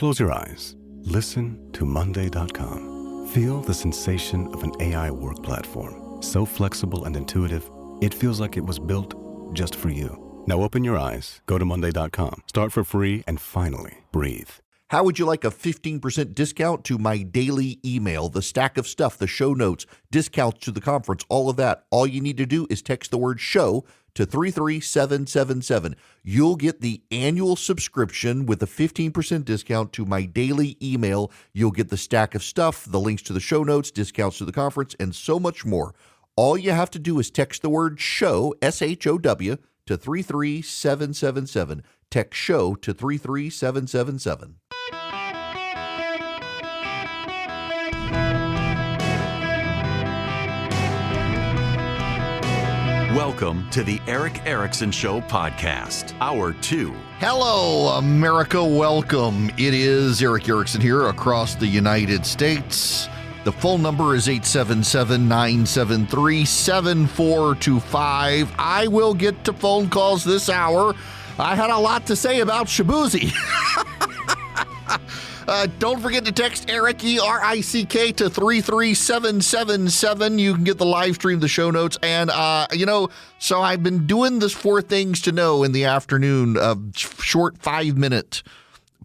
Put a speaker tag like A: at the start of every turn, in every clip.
A: Close your eyes. Listen to Monday.com. Feel the sensation of an AI work platform. So flexible and intuitive, it feels like it was built just for you. Now open your eyes, go to Monday.com, start for free, and finally breathe.
B: How would you like a 15% discount to my daily email, the stack of stuff, the show notes, discounts to the conference, all of that? All you need to do is text the word show to 33777. You'll get the annual subscription with a 15% discount to my daily email. You'll get the stack of stuff, the links to the show notes, discounts to the conference, and so much more. All you have to do is text the word show, SHOW, to 33777. Text show to 33777.
C: Welcome to the Eric Erickson Show podcast, Hour 2.
B: Hello, America. Welcome. It is Eric Erickson here across the United States. The phone number is 877-973-7425. I will get to phone calls this hour. I had a lot to say about Shabuzi. Don't forget to text Eric, E-R-I-C-K, to 33777. You can get the live stream, the show notes. And, so I've been doing this 4 things to know in the afternoon, short 5-minute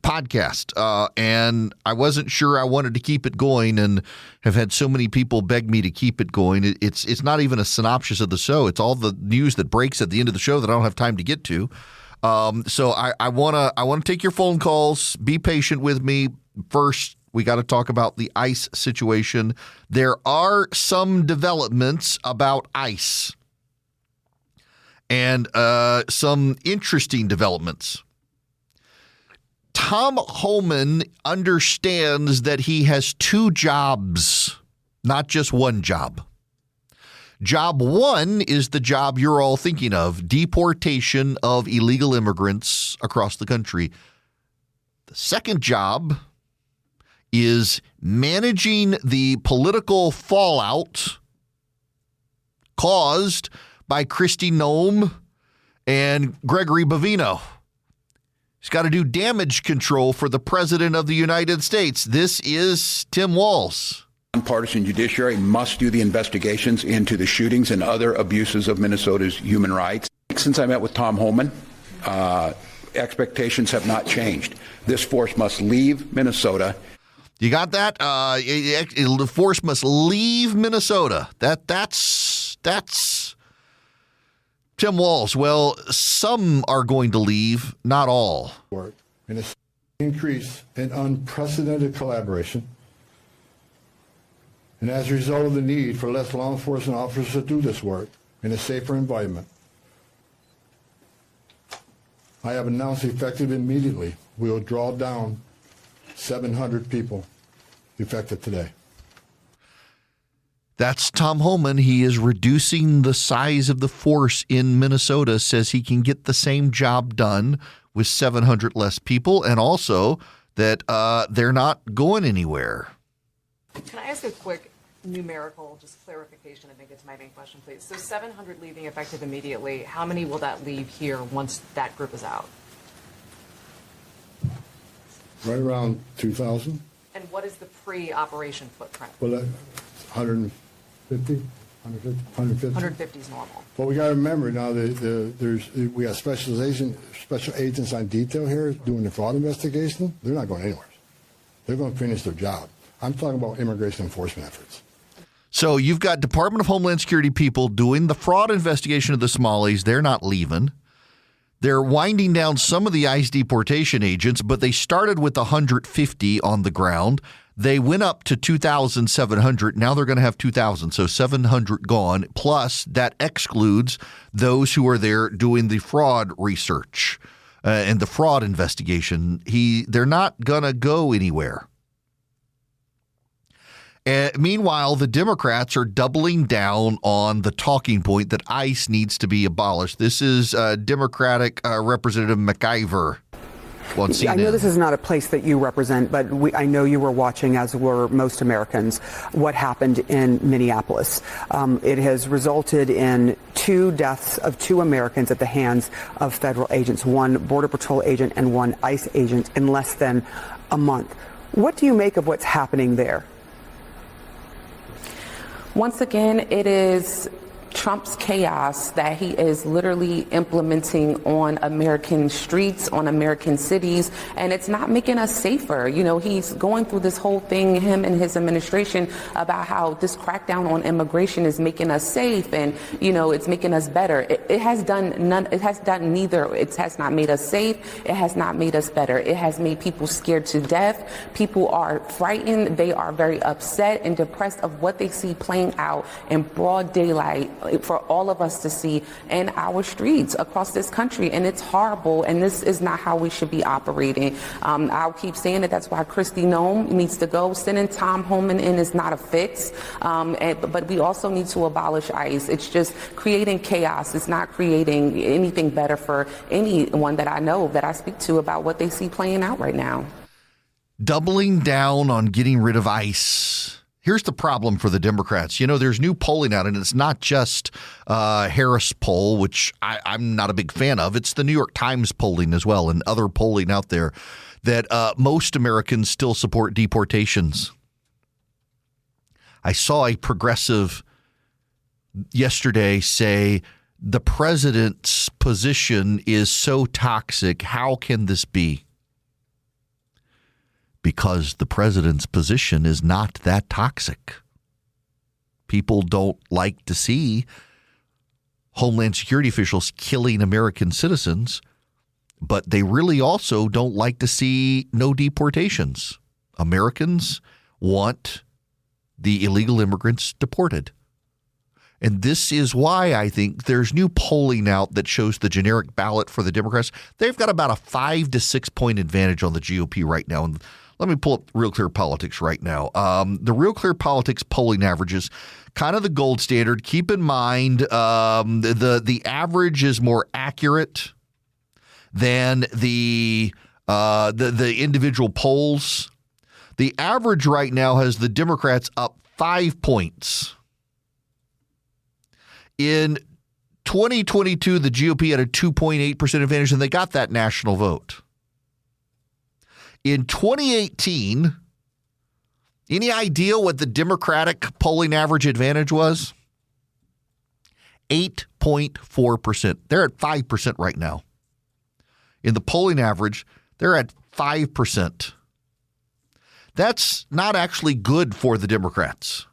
B: podcast. And I wasn't sure I wanted to keep it going and have had so many people beg me to keep it going. It's not even a synopsis of the show. It's all the news that breaks at the end of the show that I don't have time to get to. So I want to take your phone calls. Be patient with me. First, we got to talk about the ICE situation. There are some developments about ICE and some interesting developments. Tom Homan understands that he has 2 jobs, not just one job. Job 1 is the job you're all thinking of, deportation of illegal immigrants across the country. The second job is managing the political fallout caused by Kristy Noem and Gregory Bovino. He's got to do damage control for the President of the United States. This is Tim Walz.
D: Nonpartisan judiciary must do the investigations into the shootings and other abuses of Minnesota's human rights. Since I met with Tom Homan, expectations have not changed. This force must leave Minnesota.
B: You got that? The force must leave Minnesota. That's Tim Walz. Well, some are going to leave, not all.
E: And an increase in unprecedented collaboration. And as a result of the need for less law enforcement officers to do this work in a safer environment, I have announced effective immediately, we will draw down 700 people effective today.
B: That's Tom Homan. He is reducing the size of the force in Minnesota, says he can get the same job done with 700 less people, and also that they're not going anywhere.
F: Can I ask a quick numerical just clarification and then get to my main question, please? So 700 leaving effective immediately. How many will that leave here once that group is out?
E: Right around 2,000.
F: And what is the pre-operation footprint?
E: Well, 150, 150.
F: 150 is normal.
E: But we got to remember now we got special agents on detail here doing the fraud investigation. They're not going anywhere. They're going to finish their job. I'm talking about immigration enforcement efforts.
B: So you've got Department of Homeland Security people doing the fraud investigation of the Somalis. They're not leaving. They're winding down some of the ICE deportation agents, but they started with 150 on the ground. They went up to 2,700. Now they're going to have 2,000, so 700 gone. Plus, that excludes those who are there doing the fraud research and the fraud investigation. They're not going to go anywhere. Meanwhile, the Democrats are doubling down on the talking point that ICE needs to be abolished. This is Democratic Representative McIver. on CNN.
G: I know this is not a place that you represent, but I know you were watching, as were most Americans, what happened in Minneapolis. It has resulted in 2 deaths of 2 Americans at the hands of federal agents, 1 Border Patrol agent and 1 ICE agent, in less than a month. What do you make of what's happening there?
H: Once again, it is Trump's chaos that he is literally implementing on American streets, on American cities, and it's not making us safer. You know, he's going through this whole thing, him and his administration, about how this crackdown on immigration is making us safe and, you know, it's making us better. It has done neither. It has not made us safe. It has not made us better. It has made people scared to death. People are frightened. They are very upset and depressed of what they see playing out in broad daylight for all of us to see in our streets across this country. And it's horrible. And this is not how we should be operating. I'll keep saying it. That's why Kristy Noem needs to go. Sending Tom Homan in is not a fix. But we also need to abolish ICE. It's just creating chaos. It's not creating anything better for anyone that I know, that I speak to, about what they see playing out right now.
B: Doubling down on getting rid of ICE. Here's the problem for the Democrats. You know, there's new polling out, and it's not just Harris poll, which I'm not a big fan of. It's the New York Times polling as well, and other polling out there, that most Americans still support deportations. I saw a progressive yesterday say the president's position is so toxic. How can this be? Because the president's position is not that toxic. People don't like to see Homeland Security officials killing American citizens, but they really also don't like to see no deportations. Americans want the illegal immigrants deported. And this is why I think there's new polling out that shows the generic ballot for the Democrats. They've got about a 5 to 6 point advantage on the GOP right now. And let me pull up Real Clear Politics right now. The Real Clear Politics polling averages, kind of the gold standard. Keep in mind, the average is more accurate than the individual polls. The average right now has the Democrats up 5 points. In 2022, the GOP had a 2.8% advantage, and they got that national vote. In 2018, any idea what the Democratic polling average advantage was? 8.4%. They're at 5% right now. In the polling average, they're at 5%. That's not actually good for the Democrats.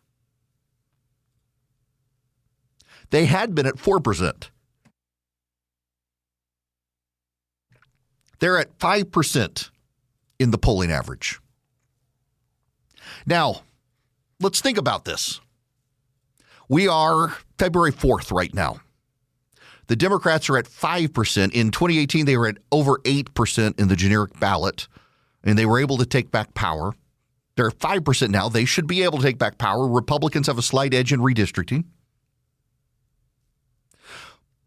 B: They had been at 4%. They're at 5%. In the polling average. Now, let's think about this. We are February 4th right now. The Democrats are at 5%. In 2018, they were at over 8% in the generic ballot, and they were able to take back power. They're at 5% now. They should be able to take back power. Republicans have a slight edge in redistricting.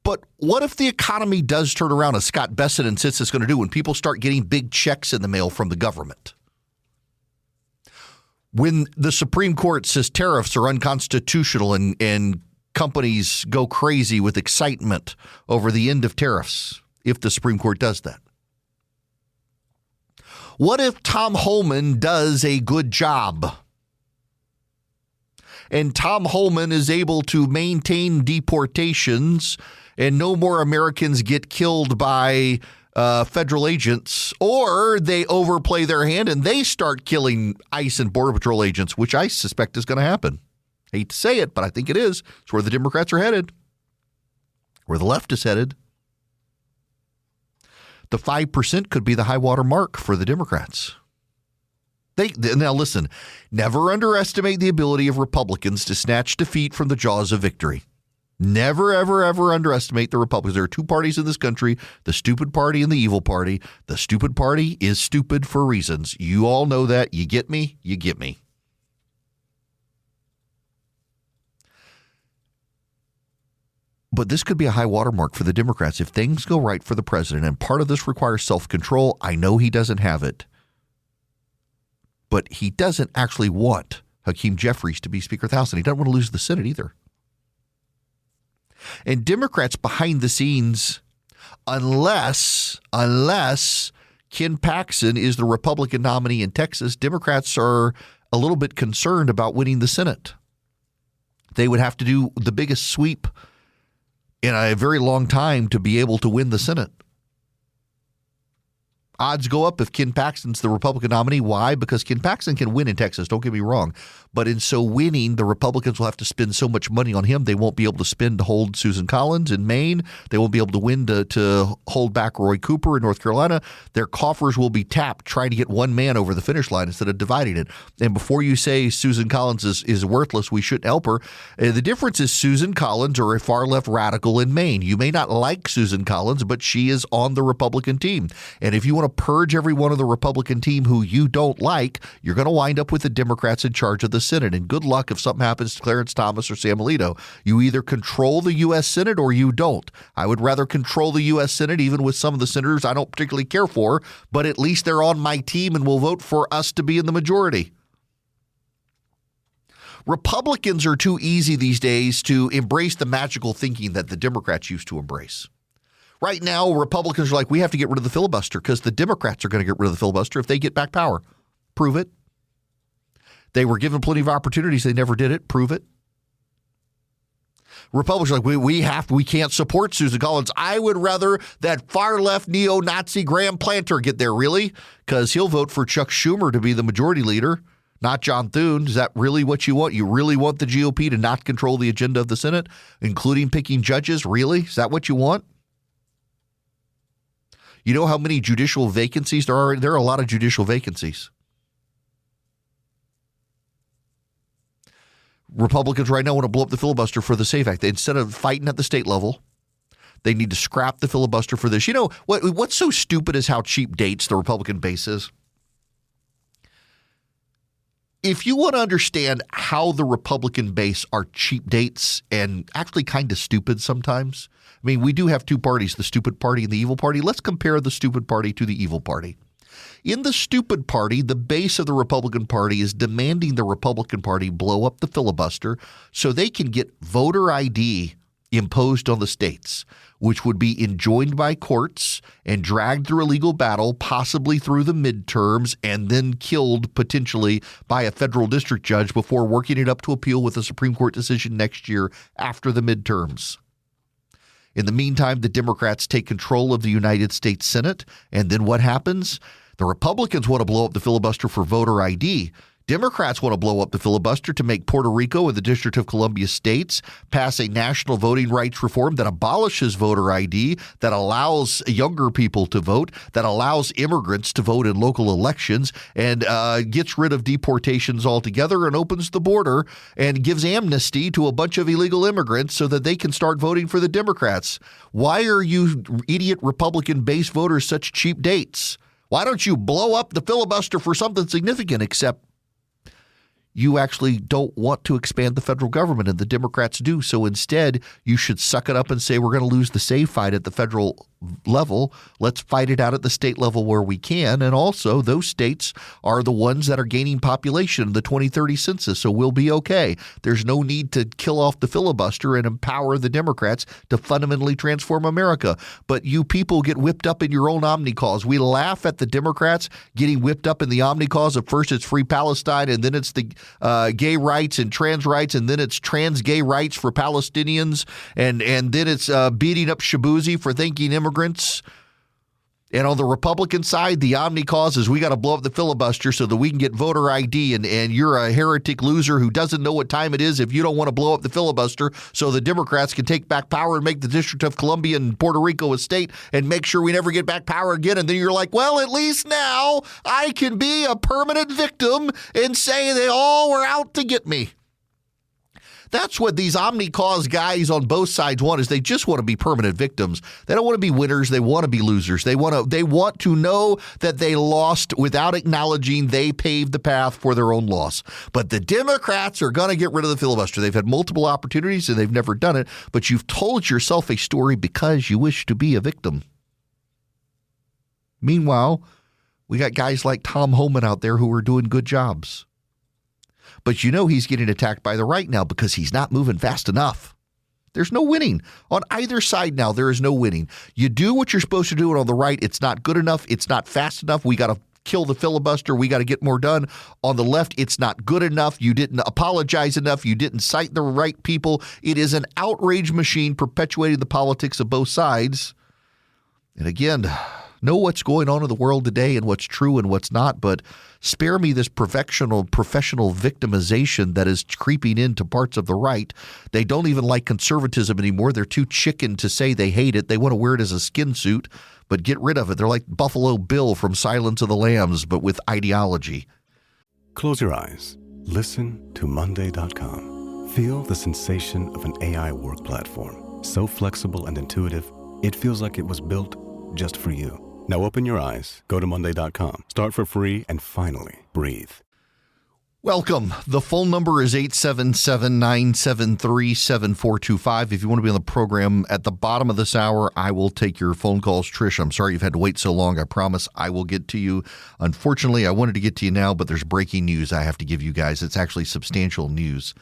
B: But what if the economy does turn around, as Scott Bessent insists it's going to do, when people start getting big checks in the mail from the government? When the Supreme Court says tariffs are unconstitutional and companies go crazy with excitement over the end of tariffs, if the Supreme Court does that? What if Tom Homan does a good job? And Tom Homan is able to maintain deportations and no more Americans get killed by federal agents, or they overplay their hand and they start killing ICE and Border Patrol agents, which I suspect is going to happen. Hate to say it, but I think it is. It's where the Democrats are headed, where the left is headed. The 5% could be the high water mark for the Democrats. Now listen, never underestimate the ability of Republicans to snatch defeat from the jaws of victory. Never, ever, ever underestimate the Republicans. There are two parties in this country, the stupid party and the evil party. The stupid party is stupid for reasons. You all know that. You get me? You get me. But this could be a high watermark for the Democrats if things go right for the president. And part of this requires self-control. I know he doesn't have it. But he doesn't actually want Hakeem Jeffries to be Speaker of the House, and he doesn't want to lose the Senate either. And Democrats behind the scenes, unless Ken Paxton is the Republican nominee in Texas, Democrats are a little bit concerned about winning the Senate. They would have to do the biggest sweep in a very long time to be able to win the Senate. Odds go up if Ken Paxton's the Republican nominee. Why? Because Ken Paxton can win in Texas, don't get me wrong. But in so winning, the Republicans will have to spend so much money on him, they won't be able to spend to hold Susan Collins in Maine. They won't be able to win to hold back Roy Cooper in North Carolina. Their coffers will be tapped trying to get one man over the finish line instead of dividing it. And before you say Susan Collins is worthless, we shouldn't help her, the difference is Susan Collins or a far-left radical in Maine. You may not like Susan Collins, but she is on the Republican team. And if you want to purge everyone on the Republican team who you don't like, you're going to wind up with the Democrats in charge of the Senate. And good luck if something happens to Clarence Thomas or Sam Alito. You either control the U.S. Senate or you don't. I would rather control the U.S. Senate, even with some of the senators I don't particularly care for, but at least they're on my team and will vote for us to be in the majority. Republicans are too easy these days to embrace the magical thinking that the Democrats used to embrace. Right now, Republicans are like, we have to get rid of the filibuster because the Democrats are going to get rid of the filibuster if they get back power. Prove it. They were given plenty of opportunities. They never did it. Prove it. Republicans are like, we can't support Susan Collins. I would rather that far-left neo-Nazi Graham Planter get there, really, because he'll vote for Chuck Schumer to be the majority leader, not John Thune. Is that really what you want? You really want the GOP to not control the agenda of the Senate, including picking judges? Really? Is that what you want? You know how many judicial vacancies there are? There are a lot of judicial vacancies. Republicans right now want to blow up the filibuster for the SAFE Act. Instead of fighting at the state level, they need to scrap the filibuster for this. You know, what's so stupid is how cheap dates the Republican base is. If you want to understand how the Republican base are cheap dates and actually kind of stupid sometimes, I mean, we do have two parties, the stupid party and the evil party. Let's compare the stupid party to the evil party. In the stupid party, the base of the Republican Party is demanding the Republican Party blow up the filibuster so they can get voter ID imposed on the states, which would be enjoined by courts and dragged through a legal battle, possibly through the midterms, and then killed potentially by a federal district judge before working it up to appeal with a Supreme Court decision next year after the midterms. In the meantime, the Democrats take control of the United States Senate, and then what happens? The Republicans want to blow up the filibuster for voter ID. Democrats want to blow up the filibuster to make Puerto Rico and the District of Columbia states pass a national voting rights reform that abolishes voter ID, that allows younger people to vote, that allows immigrants to vote in local elections, and gets rid of deportations altogether and opens the border and gives amnesty to a bunch of illegal immigrants so that they can start voting for the Democrats. Why are you idiot Republican base voters such cheap dates? Why don't you blow up the filibuster for something significant, except you actually don't want to expand the federal government, and the Democrats do. So instead, you should suck it up and say, we're going to lose the SAFE fight at the federal level. Let's fight it out at the state level where we can. And also, those states are the ones that are gaining population in the 2030 census, so we'll be okay. There's no need to kill off the filibuster and empower the Democrats to fundamentally transform America. But you people get whipped up in your own omni cause. We laugh at the Democrats getting whipped up in the omni cause of first it's free Palestine, and then it's the gay rights and trans rights, and then it's trans gay rights for Palestinians, and then it's beating up Shabuzi for thinking immigrants. And on the Republican side, the omni cause is we got to blow up the filibuster so that we can get voter ID, and you're a heretic loser who doesn't know what time it is if you don't want to blow up the filibuster so the Democrats can take back power and make the District of Columbia and Puerto Rico a state and make sure we never get back power again. And then you're like, well, at least now I can be a permanent victim and say they all were out to get me. That's what these omni-cause guys on both sides want, is they just want to be permanent victims. They don't want to be winners. They want to be losers. They want to know that they lost without acknowledging they paved the path for their own loss. But the Democrats are going to get rid of the filibuster. They've had multiple opportunities and they've never done it. But you've told yourself a story because you wish to be a victim. Meanwhile, we got guys like Tom Homan out there who are doing good jobs. But you know he's getting attacked by the right now because he's not moving fast enough. There's no winning. On either side now, there is no winning. You do what you're supposed to do, and on the right, it's not good enough. It's not fast enough. We got to kill the filibuster. We got to get more done. On the left, it's not good enough. You didn't apologize enough. You didn't cite the right people. It is an outrage machine perpetuating the politics of both sides. And again, know what's going on in the world today and what's true and what's not, but spare me this professional victimization that is creeping into parts of the right. They don't even like conservatism anymore. They're too chicken to say they hate it. They want to wear it as a skin suit, but get rid of it. They're like Buffalo Bill from Silence of the Lambs, but with ideology.
A: Close your eyes. Listen to Monday.com. Feel the sensation of an AI work platform. So flexible and intuitive, it feels like it was built just for you. Now open your eyes, go to Monday.com, start for free, and finally breathe.
B: Welcome. The phone number is 877-973-7425. If you want to be on the program at the bottom of this hour, I will take your phone calls. Trish, I'm sorry you've had to wait so long. I promise I will get to you. Unfortunately, I wanted to get to you now, but there's breaking news I have to give you guys. It's actually substantial news.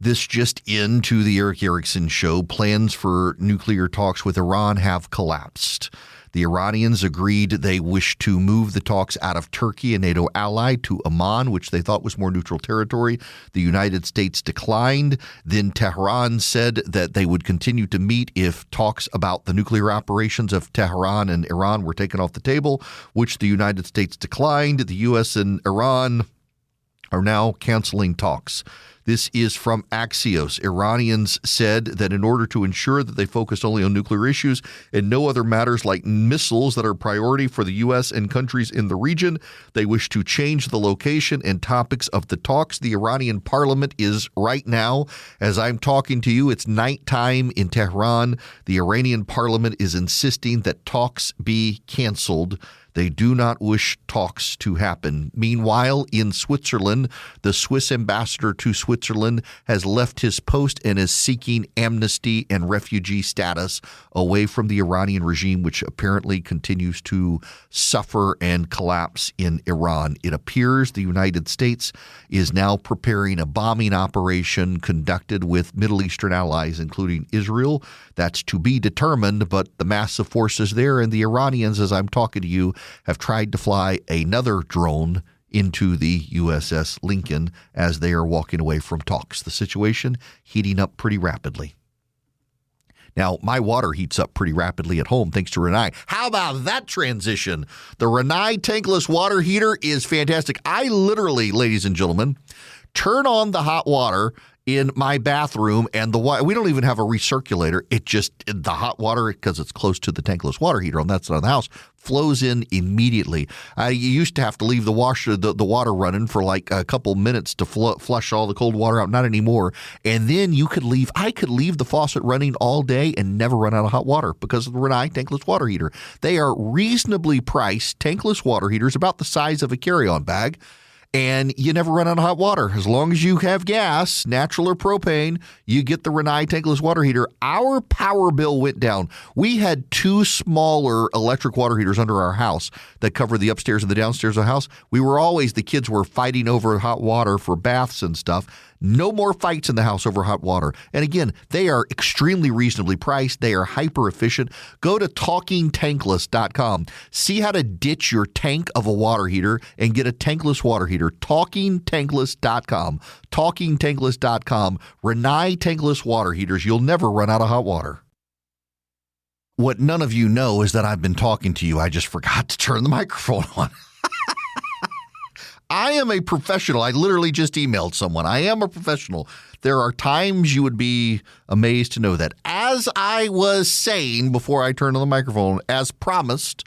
B: This just into the Eric Erickson show. Plans for nuclear talks with Iran have collapsed. The Iranians agreed they wish to move the talks out of Turkey, a NATO ally, to Oman, which they thought was more neutral territory. The United States declined. Then Tehran said that they would continue to meet if talks about the nuclear operations of Tehran and Iran were taken off the table, which the United States declined. The U.S. and Iran are now canceling talks. This is from Axios. Iranians said that in order to ensure that they focused only on nuclear issues and no other matters like missiles that are a priority for the U.S. and countries in the region, they wish to change the location and topics of the talks. The Iranian parliament is right now, as I'm talking to you, it's nighttime in Tehran. The Iranian parliament is insisting that talks be canceled. They do not wish talks to happen. Meanwhile, in Switzerland, the Swiss ambassador to Switzerland has left his post and is seeking amnesty and refugee status away from the Iranian regime, which apparently continues to suffer and collapse in Iran. It appears the United States is now preparing a bombing operation conducted with Middle Eastern allies, including Israel. That's to be determined, but the massive forces there and the Iranians, as I'm talking to you, have tried to fly another drone into the USS Lincoln as they are walking away from talks. The situation heating up pretty rapidly. Now, my water heats up pretty rapidly at home thanks to Rinnai. How about that transition? The Rinnai tankless water heater is fantastic. I literally, ladies and gentlemen, turn on the hot water in my bathroom, and we don't even have a recirculator. The hot water, because it's close to the tankless water heater on that side of the house, flows in immediately. You used to have to leave the water running for like a couple minutes to flush all the cold water out. Not anymore. And then I could leave the faucet running all day and never run out of hot water because of the Rinnai tankless water heater. They are reasonably priced tankless water heaters, about the size of a carry-on bag. And you never run out of hot water. As long as you have gas, natural or propane, you get the Rinnai tankless water heater. Our power bill went down. We had two smaller electric water heaters under our house that covered the upstairs and the downstairs of the house. The kids were fighting over hot water for baths and stuff. No more fights in the house over hot water. And again, they are extremely reasonably priced. They are hyper efficient. Go to talkingtankless.com. See how to ditch your tank of a water heater and get a tankless water heater. Talkingtankless.com. Talkingtankless.com. Rinnai tankless water heaters. You'll never run out of hot water. What none of you know is that I've been talking to you. I just forgot to turn the microphone on. I am a professional. I literally just emailed someone. I am a professional. There are times you would be amazed to know that. As I was saying before I turned on the microphone, as promised,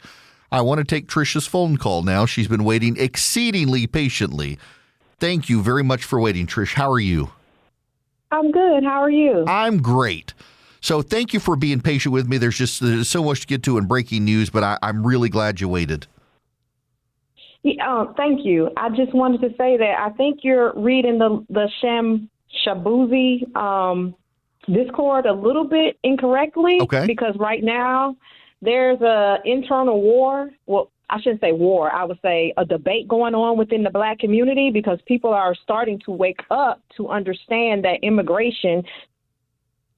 B: I want to take Trisha's phone call now. She's been waiting exceedingly patiently. Thank you very much for waiting, Trish. How are you?
I: I'm good. How are you?
B: I'm great. So thank you for being patient with me. There's so much to get to in breaking news, but I'm really glad you waited.
I: Yeah, thank you. I just wanted to say that I think you're reading the Shabuzi Discord a little bit incorrectly.
B: Okay.
I: Because right now there's a internal war. Well, I shouldn't say war. I would say a debate going on within the Black community because people are starting to wake up to understand that immigration,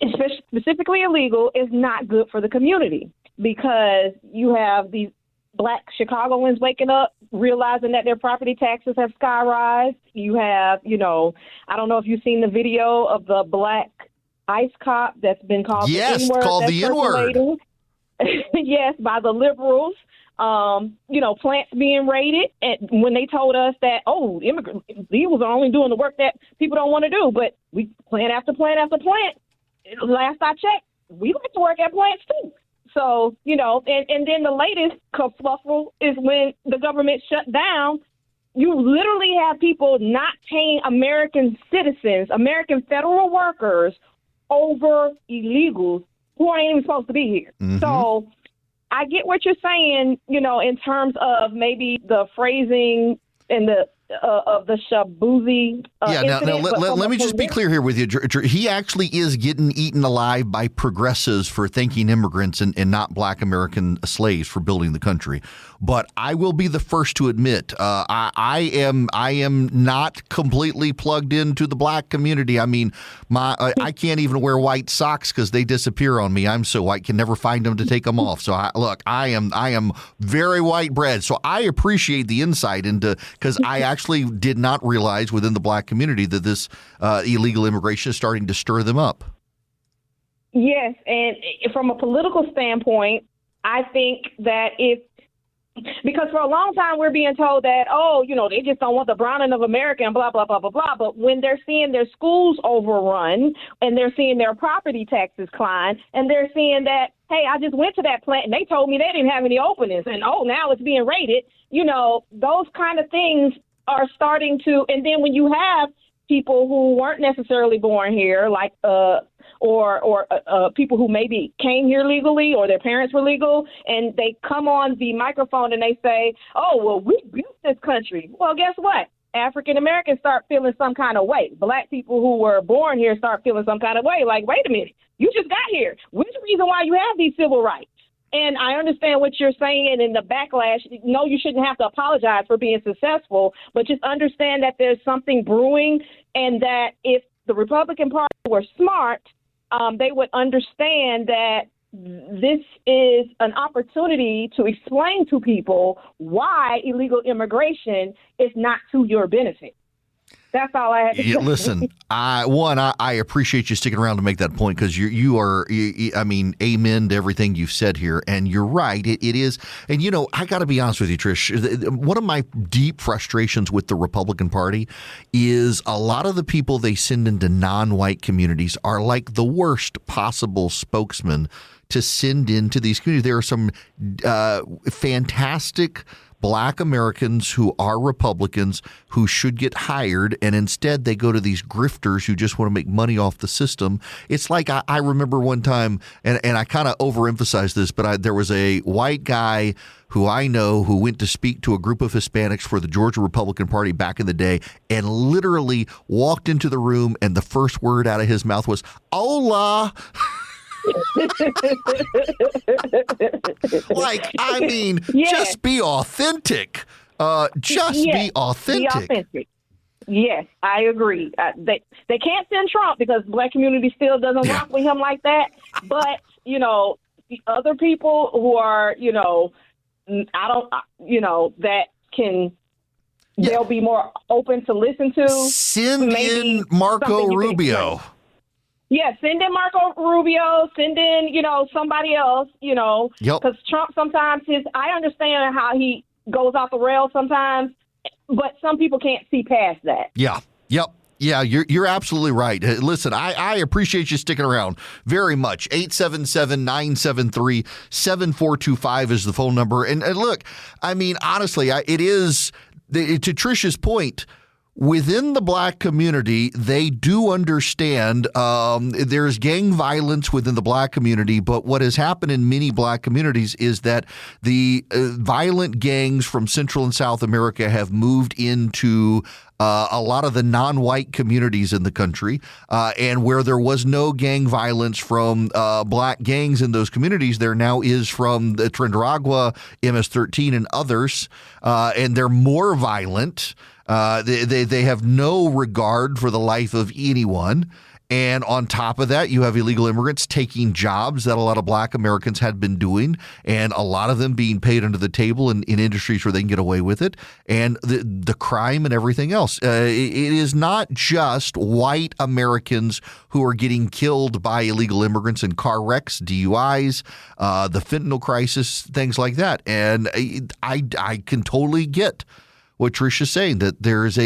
I: especially specifically illegal, is not good for the community because you have these Black Chicagoans waking up, realizing that their property taxes have skyrisen. You have, I don't know if you've seen the video of the Black ICE cop that's been called the N-word.
B: Called the N-word.
I: Yes, by the liberals. Plants being raided, and when they told us that, illegals are only doing the work that people don't want to do, but we plant after plant after plant. Last I checked, we like to work at plants too. So, and then the latest kerfuffle is when the government shut down. You literally have people not paying American citizens, American federal workers, over illegals who aren't even supposed to be here. Mm-hmm. So I get what you're saying, in terms of maybe the phrasing and the of the Shabuzi incident.
B: Let me just be clear here with you. He actually is getting eaten alive by progressives for thanking immigrants and not Black American slaves for building the country. But I will be the first to admit I am not completely plugged into the Black community. I mean, I can't even wear white socks because they disappear on me. I'm so white, can never find them to take them off. So I am very white bread. So I appreciate the insight into, because I actually did not realize within the Black community that this illegal immigration is starting to stir them up.
I: Yes, and from a political standpoint, I think that because for a long time we're being told that, they just don't want the browning of America and blah, blah, blah, blah, blah. But when they're seeing their schools overrun and they're seeing their property taxes climb and they're seeing that, hey, I just went to that plant and they told me they didn't have any openings and, now it's being raided, those kind of things are starting to. And then when you have people who weren't necessarily born here, like or people who maybe came here legally or their parents were legal, and they come on the microphone and they say, we built this country. Well, guess what? African Americans start feeling some kind of way. Black people who were born here start feeling some kind of way. Like, wait a minute, you just got here. What's the reason why you have these civil rights? And I understand what you're saying in the backlash. No, you shouldn't have to apologize for being successful, but just understand that there's something brewing, and that if the Republican Party were smart, they would understand that this is an opportunity to explain to people why illegal immigration is not to your benefit. That's all I had to say.
B: Listen, I appreciate you sticking around to make that point, because you are, amen to everything you've said here. And you're right. It is. And, I got to be honest with you, Trish. One of my deep frustrations with the Republican Party is a lot of the people they send into non-white communities are like the worst possible spokesman to send into these communities. There are some fantastic Black Americans who are Republicans who should get hired, and instead they go to these grifters who just want to make money off the system. It's like I remember one time, and I kind of overemphasize this, but there was a white guy who I know who went to speak to a group of Hispanics for the Georgia Republican Party back in the day, and literally walked into the room and the first word out of his mouth was, "Hola." Just be authentic. Be authentic.
I: Yes, I agree. They can't send Trump because the Black community still doesn't rock with him like that. But, the other people who are, that can, they'll be more open to listen to.
B: Send in Marco Rubio.
I: Yeah, send in Marco Rubio, send in, somebody else, because Trump sometimes I understand how he goes off the rails sometimes, but some people can't see past that.
B: Yeah. Yep. Yeah, you're absolutely right. Listen, I appreciate you sticking around very much. 877-973-7425 is the phone number. And look, honestly, it is, to Trish's point, within the black community, they do understand there's gang violence within the black community, but what has happened in many black communities is that the violent gangs from Central and South America have moved into a lot of the non-white communities in the country, and where there was no gang violence from black gangs in those communities, there now is from the Trinidad, MS-13, and others, and they're more violent. They have no regard for the life of anyone. And on top of that, you have illegal immigrants taking jobs that a lot of black Americans had been doing, and a lot of them being paid under the table in industries where they can get away with it, and the crime and everything else. It is not just white Americans who are getting killed by illegal immigrants in car wrecks, DUIs, the fentanyl crisis, things like that. And I can totally get what Trisha's saying, that there is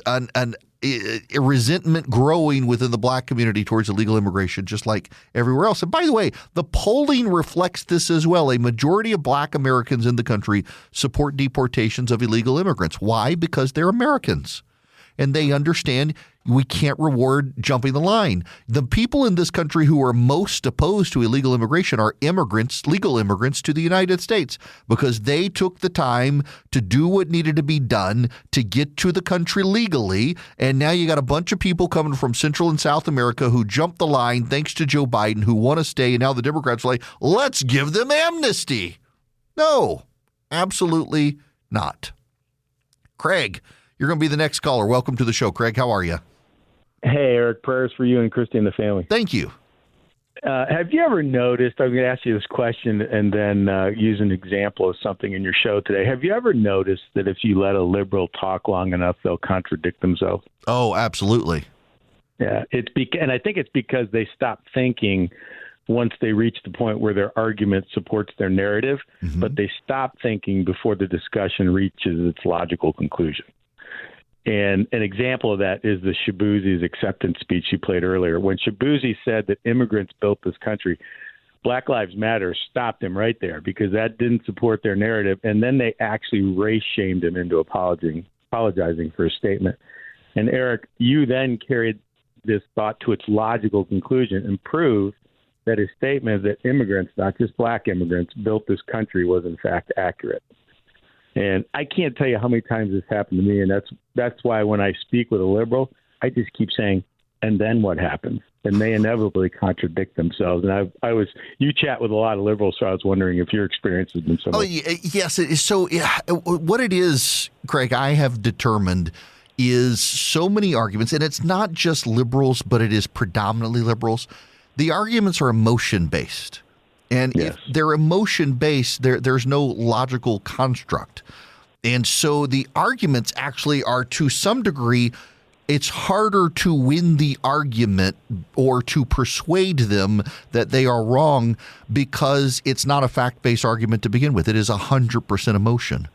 B: a resentment growing within the black community towards illegal immigration, just like everywhere else. And by the way, the polling reflects this as well. A majority of black Americans in the country support deportations of illegal immigrants. Why? Because they're Americans. And they understand we can't reward jumping the line. The people in this country who are most opposed to illegal immigration are immigrants, legal immigrants to the United States, because they took the time to do what needed to be done to get to the country legally. And now you got a bunch of people coming from Central and South America who jumped the line thanks to Joe Biden, who want to stay. And now the Democrats are like, let's give them amnesty. No, absolutely not. Craig, you're going to be the next caller. Welcome to the show, Craig. How are you?
J: Hey, Eric. Prayers for you and Kristy and the family.
B: Thank you.
J: Have you ever noticed, I'm going to ask you this question and then use an example of something in your show today. Have you ever noticed that if you let a liberal talk long enough, they'll contradict themselves?
B: Oh, absolutely.
J: Yeah, and I think it's because they stop thinking once they reach the point where their argument supports their narrative, but they stop thinking before the discussion reaches its logical conclusion. And an example of that is the Shabuzi's acceptance speech you played earlier. When Shabuzi said that immigrants built this country, Black Lives Matter stopped him right there because that didn't support their narrative. And then they actually race-shamed him into apologizing for his statement. And Eric, you then carried this thought to its logical conclusion and proved that his statement that immigrants, not just black immigrants, built this country was in fact accurate. And I can't tell you how many times this happened to me, and that's why when I speak with a liberal, I just keep saying, and then what happens? And they inevitably contradict themselves. And you chat with a lot of liberals, so I was wondering if your experience has been similar.
B: Oh, yes. It is. So what it is, Craig, I have determined is so many arguments, and it's not just liberals, but it is predominantly liberals. The arguments are emotion-based. And if they're emotion-based, there's no logical construct. And so the arguments actually are, to some degree, it's harder to win the argument or to persuade them that they are wrong because it's not a fact-based argument to begin with. It is 100% emotion.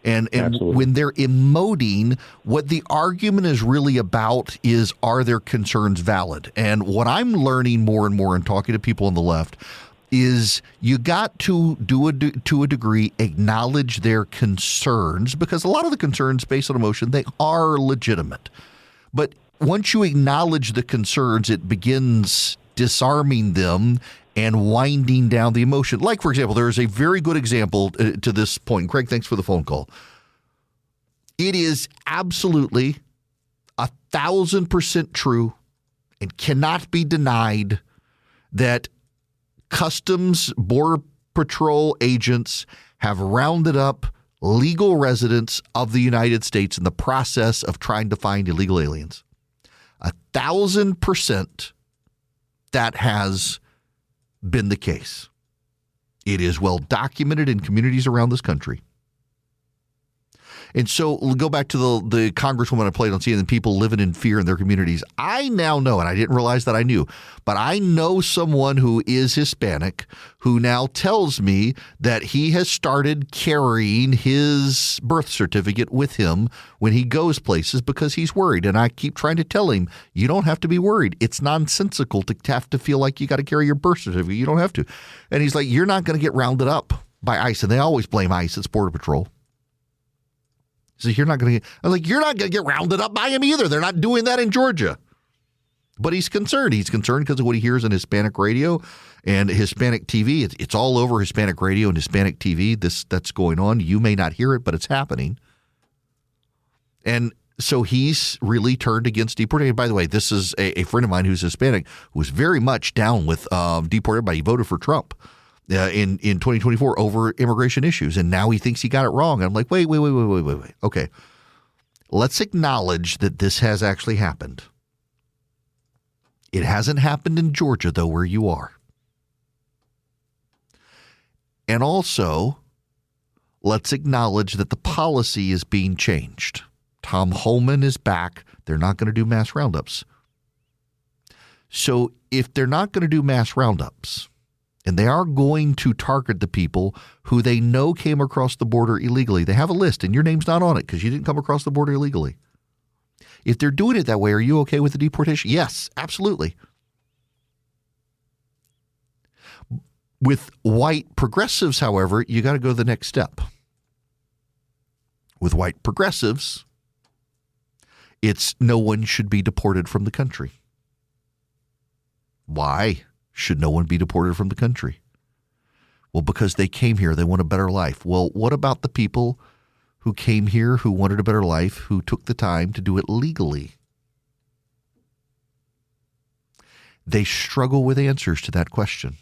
B: And when they're emoting, what the argument is really about is, are their concerns valid? And what I'm learning more and more in talking to people on the left is you got to to a degree acknowledge their concerns, because a lot of the concerns based on emotion, they are legitimate. But once you acknowledge the concerns, it begins disarming them and winding down the emotion. Like, for example, there is a very good example to this point. Craig, thanks for the phone call. It is absolutely 1,000% true and cannot be denied that Customs Border Patrol agents have rounded up legal residents of the United States in the process of trying to find illegal aliens. 1,000% that has been the case. It is well documented in communities around this country. And so we'll go back to the congresswoman I played on CNN, people living in fear in their communities. I now know, and I didn't realize that I knew, but I know someone who is Hispanic who now tells me that he has started carrying his birth certificate with him when he goes places because he's worried. And I keep trying to tell him, you don't have to be worried. It's nonsensical to have to feel like you got to carry your birth certificate. You don't have to. And he's like, you're not going to get rounded up by ICE. And they always blame ICE. It's Border Patrol. So you're not going to get rounded up by him either. They're not doing that in Georgia. But he's concerned. He's concerned because of what he hears on Hispanic radio and Hispanic TV. It's all over Hispanic radio and Hispanic TV. That's going on. You may not hear it, but it's happening. And so he's really turned against deportation. By the way, this is a friend of mine who's Hispanic who was very much down with deporting everybody. He voted for Trump in 2024 over immigration issues, and now he thinks he got it wrong. I'm like, wait. Okay, let's acknowledge that this has actually happened. It hasn't happened in Georgia, though, where you are. And also, let's acknowledge that the policy is being changed. Tom Homan is back. They're not going to do mass roundups. So if they're not going to do mass roundups, and they are going to target the people who they know came across the border illegally, they have a list, and your name's not on it because you didn't come across the border illegally. If they're doing it that way, are you okay with the deportation? Yes, absolutely. With white progressives, however, you got to go the next step. With white progressives, it's no one should be deported from the country. Why should no one be deported from the country? Well, because they came here, they want a better life. Well, what about the people who came here, who wanted a better life, who took the time to do it legally? They struggle with answers to that question.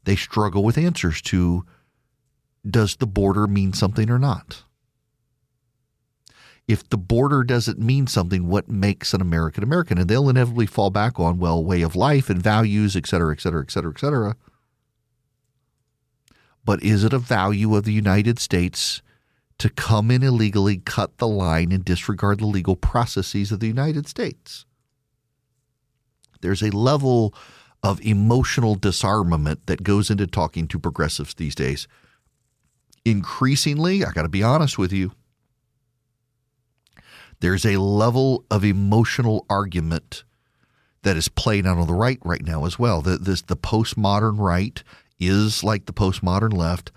B: They struggle with answers to, does the border mean something or not? If the border doesn't mean something, what makes an American American? And they'll inevitably fall back on, well, way of life and values, et cetera, et cetera, et cetera, et cetera. But is it a value of the United States to come in illegally, cut the line, and disregard the legal processes of the United States? There's a level of emotional disarmament that goes into talking to progressives these days. Increasingly, I got to be honest with you, there's a level of emotional argument that is playing out on the right now as well. The postmodern right is like the postmodern left,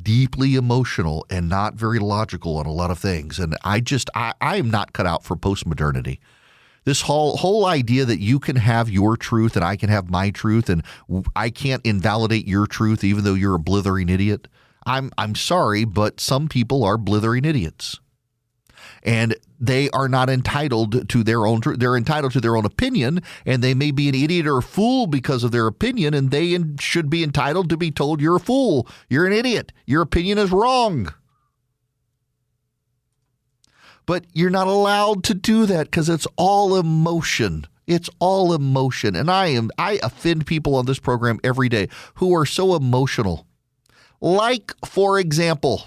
B: deeply emotional and not very logical on a lot of things. And I am not cut out for postmodernity. This whole idea that you can have your truth and I can have my truth and I can't invalidate your truth even though you're a blithering idiot. I'm sorry, but some people are blithering idiots. And they are not entitled to their own truth. They're entitled to their own opinion, and they may be an idiot or a fool because of their opinion, and they should be entitled to be told you're a fool, you're an idiot, your opinion is wrong. But you're not allowed to do that because it's all emotion. It's all emotion. And I offend people on this program every day who are so emotional. Like, for example,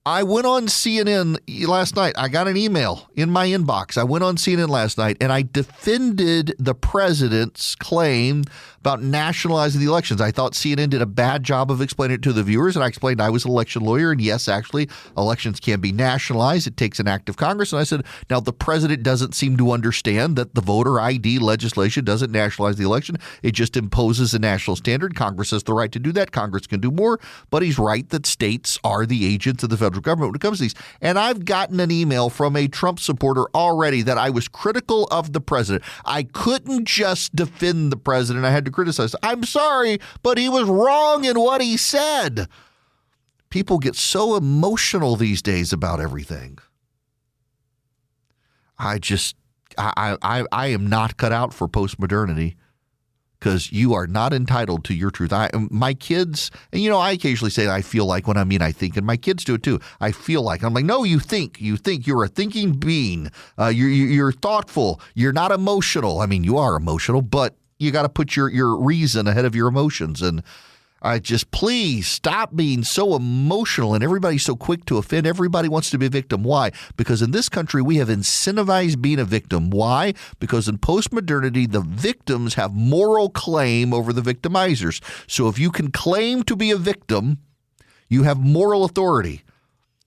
B: I went on CNN last night. I got an email in my inbox. I went on CNN last night and I defended the president's claim about nationalizing the elections. I thought CNN did a bad job of explaining it to the viewers, and I explained I was an election lawyer, and yes, actually, elections can be nationalized. It takes an act of Congress. And I said, now the president doesn't seem to understand that the voter ID legislation doesn't nationalize the election. It just imposes a national standard. Congress has the right to do that. Congress can do more, but he's right that states are the agents of the federal government when it comes to these. And I've gotten an email from a Trump supporter already that I was critical of the president. I couldn't just defend the president. I had to criticize. I'm sorry, but he was wrong in what he said. People get so emotional these days about everything. I am not cut out for postmodernity. Because you are not entitled to your truth. My kids, and I occasionally say I feel like when I mean I think, and my kids do it too. I feel like. I'm like, no, you think. You're a thinking being. You're thoughtful. You're not emotional. I mean, you are emotional, but you got to put your reason ahead of your emotions. And I just, please stop being so emotional and everybody's so quick to offend. Everybody wants to be a victim. Why? Because in this country, we have incentivized being a victim. Why? Because in postmodernity, the victims have moral claim over the victimizers. So if you can claim to be a victim, you have moral authority.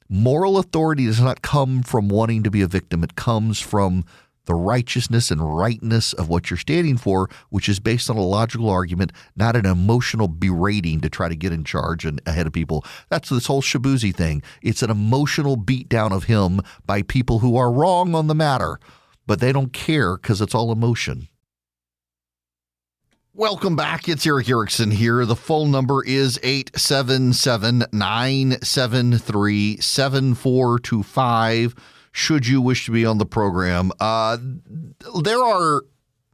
B: Moral authority does not come from wanting to be a victim. It comes from the righteousness and rightness of what you're standing for, which is based on a logical argument, not an emotional berating to try to get in charge and ahead of people. That's this whole Shabuzi thing. It's an emotional beatdown of him by people who are wrong on the matter, but they don't care because it's all emotion. Welcome back. It's Eric Erickson here. The phone number is 877-973-7425. Should you wish to be on the program. There are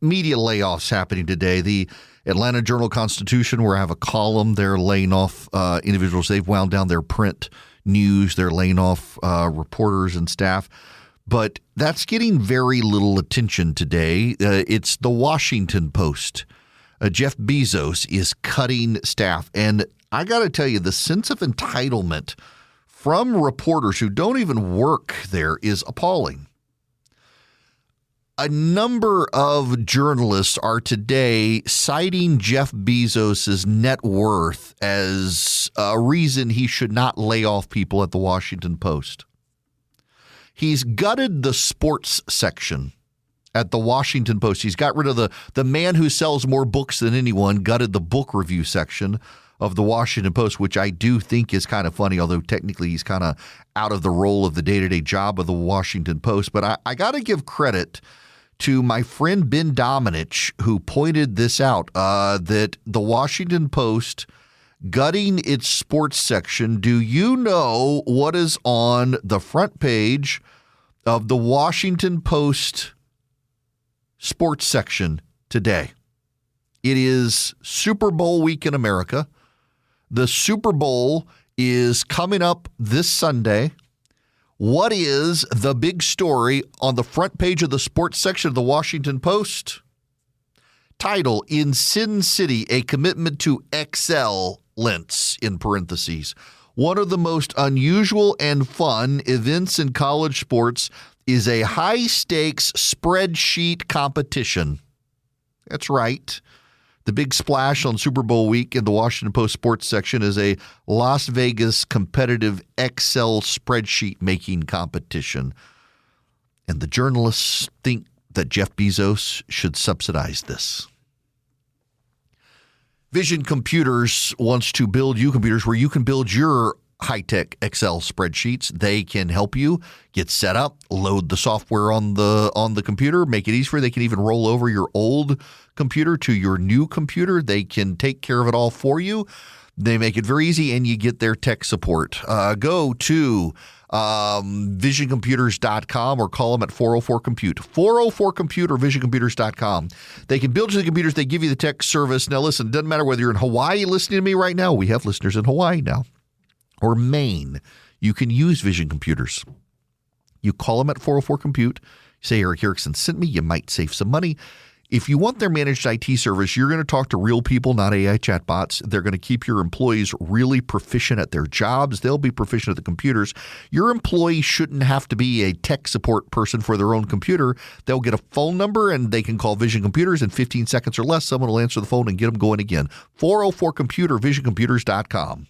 B: media layoffs happening today. The Atlanta Journal-Constitution, where I have a column, they're laying off individuals. They've wound down their print news. They're laying off reporters and staff. But that's getting very little attention today. It's the Washington Post. Jeff Bezos is cutting staff. And I got to tell you, the sense of entitlement from reporters who don't even work there is appalling. A number of journalists are today citing Jeff Bezos' net worth as a reason he should not lay off people at the Washington Post. He's gutted the sports section at the Washington Post. He's got rid of the man who sells more books than anyone, gutted the book review section of the Washington Post, which I do think is kind of funny, although technically he's kind of out of the role of the day-to-day job of the Washington Post. But I got to give credit to my friend Ben Domenech, who pointed this out, that the Washington Post gutting its sports section. Do you know what is on the front page of the Washington Post sports section today? It is Super Bowl week in America. The Super Bowl is coming up this Sunday. What is the big story on the front page of the sports section of the Washington Post? Title, In Sin City, a commitment to excellence, in parentheses. One of the most unusual and fun events in college sports is a high-stakes spreadsheet competition. That's right. The big splash on Super Bowl week in the Washington Post sports section is a Las Vegas competitive Excel spreadsheet making competition. And the journalists think that Jeff Bezos should subsidize this. Vision Computers wants to build you computers where you can build your high-tech Excel spreadsheets. They can help you get set up, load the software on the computer, make it easy for you. They can even roll over your old computer to your new computer. They can take care of it all for you. They make it very easy, and you get their tech support. Go to visioncomputers.com or call them at 404-COMPUTE. 404-COMPUTE or visioncomputers.com. They can build you the computers. They give you the tech service. Now, listen, it doesn't matter whether you're in Hawaii listening to me right now. We have listeners in Hawaii now. Or Maine. You can use Vision Computers. You call them at 404-COMPUTE. Say Eric Erickson sent me. You might save some money. If you want their managed IT service, you're going to talk to real people, not AI chatbots. They're going to keep your employees really proficient at their jobs. They'll be proficient at the computers. Your employee shouldn't have to be a tech support person for their own computer. They'll get a phone number and they can call Vision Computers in 15 seconds or less. Someone will answer the phone and get them going again. 404-COMPUTE or visioncomputers.com.